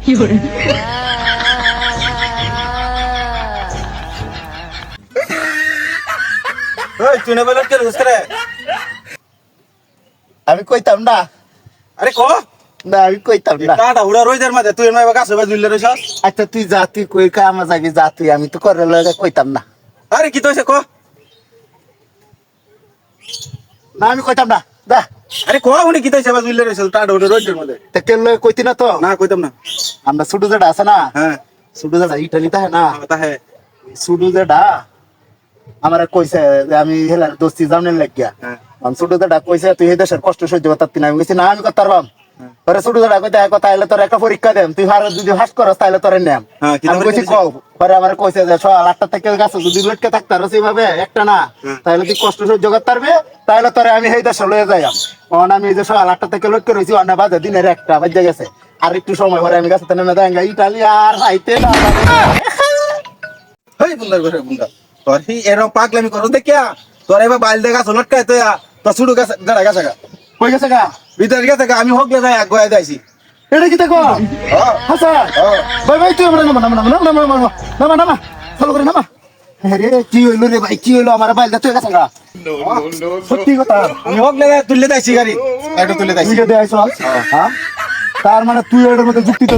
ওই তুই না বলেন কেন করে? আমি কইতাম না। আরে ক না আমি কইতাম না। টাটা উড়া রইদের মাঝে তুই এমন গাছে বাজ ঝুললে রইছস। আচ্ছা তুই যা, তুই কই কামা যাবি যা, তুই আমি তো করে লগে কইতাম না। আরে কি তইছে ক? না আমি কইতাম না যা। আরে ক উনি কি তইছে বাজ ঝুললে রইছস টাটা উড়া রইদের মাঝে? তে কেন লগে কইতি না তো? না কইতাম না। আমরা ছোট যেটা আছে না, হ্যাঁ ছোট যেটা ইটালিতে হয় না, তা হ্যাঁ ছোট যেটা আমার কইছে যে আমি হেলার দোস্তি জামনে লাগিয়া। হ্যাঁ আমি ছোট যেটা কইছে তুই এই দেশের কষ্ট সহ্য করতে না, আমি কইছি না আমি করতে পারবাম। পরে ছোট যেটা কইতে এক কথা আইলে তোর একটা পরীক্ষা দেন, তুই আর যদি হাস করস তাহলে তোরে নেম। হ্যাঁ, কি আমি নাম্বার কইছি দিয়েছে? কও। পরে আমার কইছে যে সকাল 8টা থেকে গাছে যদি লটকে থাকতে আর সেইভাবে একটা না, হ্যাঁ। তাহলে তুই কষ্ট সহ্য করতে পারবে, তাহলে তোরে আমি এই দেশে লয়ে যাইম। কারণ আমি এই যে সকাল 8টা থেকে লটকে রইছি, অন্য বাজে দিনের 1টা বাজে গেছে। আর একটু সময় পরে আমি গাছে নেমে যাই ইটালি আর হাইতে না। হেই বুন্দার করে বুন্দা তোর হি এরকম পাগলামি করো দেখিয়া তোর এবার বাইল দেখা লটকায় তো তোর ছুটু গাছ দাঁড়া গেছে গা কই গেছে গা? ভিতরে গেছে গা আমি হকলে যাই আগুয়া যাইছি এটা কি দেখো? হ্যাঁ হাসান হ্যাঁ ভাই ভাই তুই নামা নামা নামা নামা নামা নামা নামা নামা চলো করে নামা। আরে কি হইলো রে ভাই, কি হইলো? আমার বাইলটা তুই গেছে গা? সত্যি কথা আমি হকলে যাই তুললে যাইছি গাড়ি একটু তুলে যাইছি তুই যদি আইছ, হ্যাঁ তার মানে তুই এর মধ্যে যুক্তি তো